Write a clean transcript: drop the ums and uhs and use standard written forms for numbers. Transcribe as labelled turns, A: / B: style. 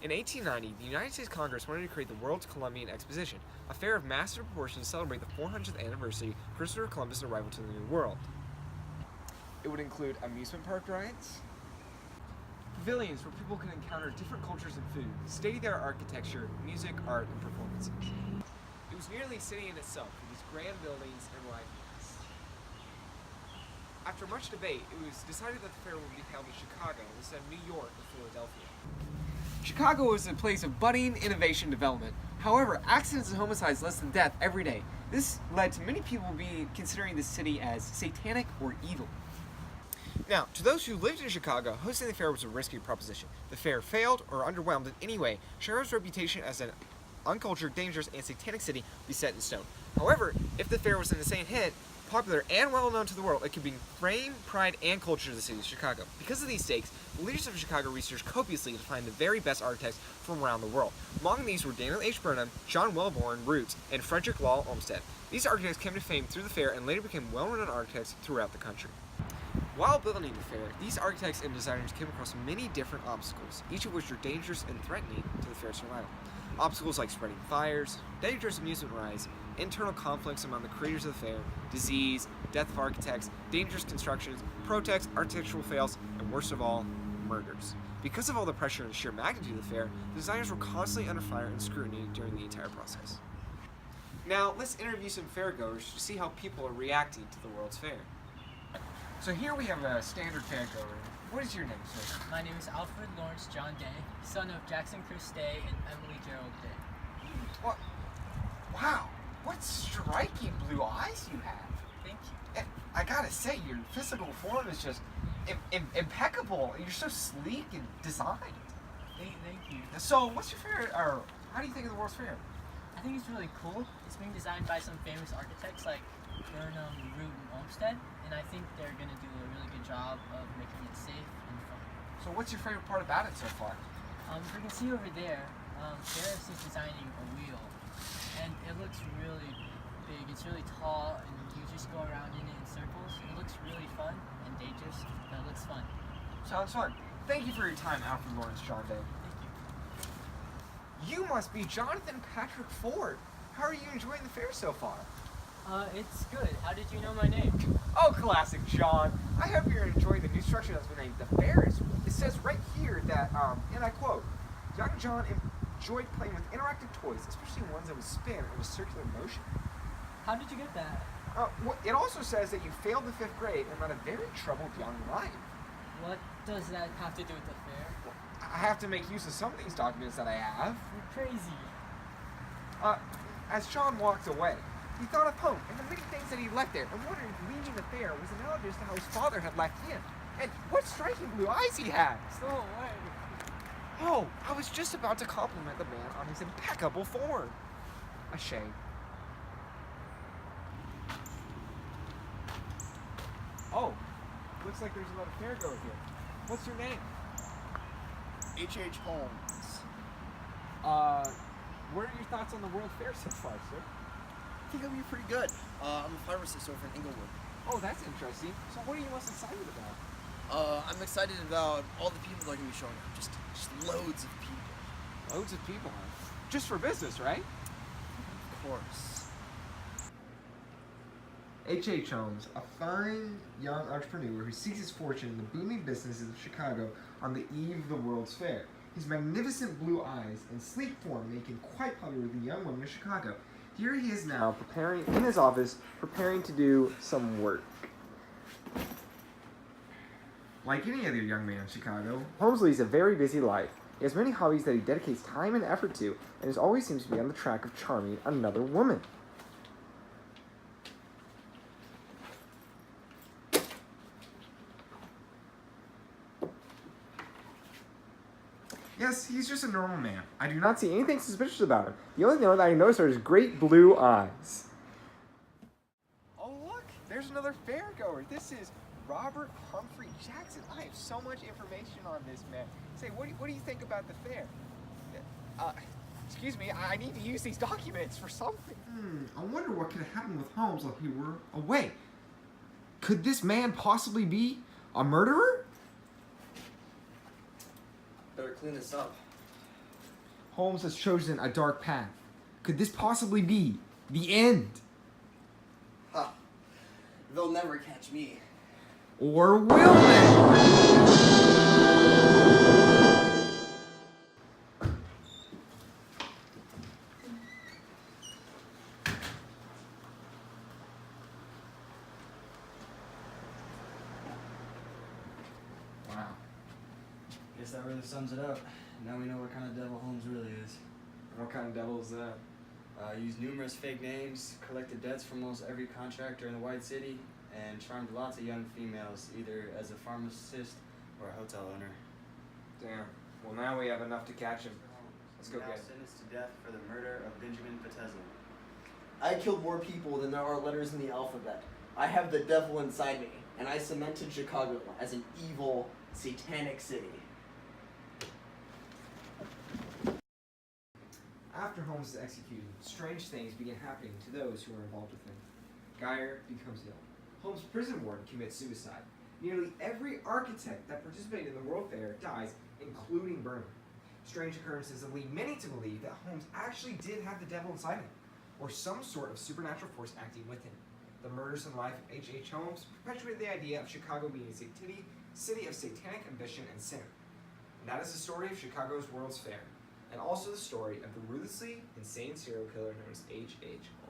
A: In 1890, the United States Congress wanted to create the World's Columbian Exposition, a fair of massive proportions to celebrate the 400th anniversary of Christopher Columbus' arrival to the New World. It would include amusement park rides, pavilions where people can encounter different cultures and food, state-of-the-art architecture, music, art, and performances. It was nearly a city in itself, with its grand buildings and liveliness. After much debate, it was decided that the fair would be held in Chicago instead of New York or Philadelphia. Chicago was a place of budding innovation development. However, accidents and homicides led to death every day. This led to many people considering the city as satanic or evil. Now, to those who lived in Chicago, hosting the fair was a risky proposition. The fair failed or underwhelmed in any way. Chicago's reputation as an uncultured, dangerous, and satanic city would be set in stone. However, if the fair was an insane hit, popular and well known to the world, it could bring fame, pride, and culture to the city of Chicago. Because of these stakes, the leaders of Chicago researched copiously to find the very best architects from around the world. Among these were Daniel H. Burnham, John Wellborn Roots, and Frederick Law Olmsted. These architects came to fame through the fair and later became well-known architects throughout the country. While building the fair, these architects and designers came across many different obstacles, each of which were dangerous and threatening to the fair's survival. Obstacles like spreading fires, dangerous amusement rides, internal conflicts among the creators of the fair, disease, death of architects, dangerous constructions, protests, architectural fails, and worst of all, murders. Because of all the pressure and sheer magnitude of the fair, the designers were constantly under fire and scrutiny during the entire process. Now, let's interview some fairgoers to see how people are reacting to the World's Fair. So here we have a standard fairgoer. What is your name, sir?
B: My name is Alfred Lawrence John Day, son of Jackson Chris Day and Emily Gerald Day.
A: What? Wow, what striking blue eyes you have.
B: Thank you.
A: And I gotta say, your physical form is just impeccable. You're so sleek and designed.
B: Thank you.
A: So, what's your favorite, or how do you think of the World's Fair?
B: I think it's really cool. It's being designed by some famous architects like Burnham, Root, and Olmsted, and I think they're going to do a really good job of making it safe and fun.
A: So, what's your favorite part about it so far?
B: You can see over there, Ferris is designing a wheel, and it looks really big. It's really tall, and you just go around in it in circles. It looks really fun and dangerous, but it looks fun.
A: Sounds fun. Thank you for your time, Alfred Lawrence John Day.
B: Thank you.
A: You must be Jonathan Patrick Ford. How are you enjoying the fair so far?
B: It's good. How did you know my name?
A: Oh, classic John. I hope you're enjoying the new structure that's been named the Ferris wheel. It says right here that, and I quote, young John enjoyed playing with interactive toys, especially ones that would spin in a circular motion.
B: How did you get that?
A: It also says that you failed the 5th grade and led a very troubled young life.
B: What does that have to do with the fair?
A: I have to make use of some of these documents that I have.
B: You're crazy.
A: As John walked away, he thought of home and the many things that he left there and wondered if leaving the fair was analogous to how his father had left him. And what striking blue eyes he had!
B: So what?
A: Oh, I was just about to compliment the man on his impeccable form. A shame. Oh, looks like there's another fairgoer here. What's your name?
C: H.H. Holmes.
A: What are your thoughts on the World Fair so far, sir?
C: I think it'll be pretty good. I'm a pharmacist over in Inglewood.
A: Oh, that's interesting. So what are you most excited about?
C: I'm excited about all the people that are going to be showing up. Just loads of people.
A: Loads of people, huh? Just for business, right?
C: Of course.
A: H.H. Holmes, a fine young entrepreneur who seeks his fortune in the booming businesses of Chicago on the eve of the World's Fair. His magnificent blue eyes and sleek form make him quite popular with the young women of Chicago. Here he is now, preparing in his office, preparing to do some work. Like any other young man in Chicago, Holmes leads a very busy life. He has many hobbies that he dedicates time and effort to, and always seems to be on the track of charming another woman. Yes, he's just a normal man. I do not see anything suspicious about him. The only thing that I notice are his great blue eyes. Oh, look! There's another fairgoer. This is Robert Humphrey Jackson. I have so much information on this man. Say, what do you think about the fair? Excuse me, I need to use these documents for something. I wonder what could have happened with Holmes while he were away. Could this man possibly be a murderer?
C: Better clean this up.
A: Holmes has chosen a dark path. Could this possibly be the end?
C: Ha! They'll never catch me.
A: Or will they? Wow.
D: Guess that really sums it up. Now we know what kind of devil Holmes really is.
A: What kind of devil is that?
D: Used numerous fake names, collected debts from almost every contractor in the White City, and charmed lots of young females, either as a pharmacist or a hotel owner.
A: Damn. Well, now we have enough to catch him. Let's go
D: Now
A: get him.
D: sentenced to death for the murder of Benjamin Patezzo.
C: I killed more people than there are letters in the alphabet. I have the devil inside me, and I cemented Chicago as an evil, satanic city.
A: After Holmes is executed, strange things begin happening to those who are involved with him. Geyer becomes ill. Holmes' prison warden commits suicide. Nearly every architect that participated in the World Fair dies, including Burnham. Strange occurrences that lead many to believe that Holmes actually did have the devil inside him, or some sort of supernatural force acting with him. The murders and life of H.H. Holmes perpetuated the idea of Chicago being a city of satanic ambition and sin. And that is the story of Chicago's World's Fair, and also the story of the ruthlessly insane serial killer known as H.H. Holmes.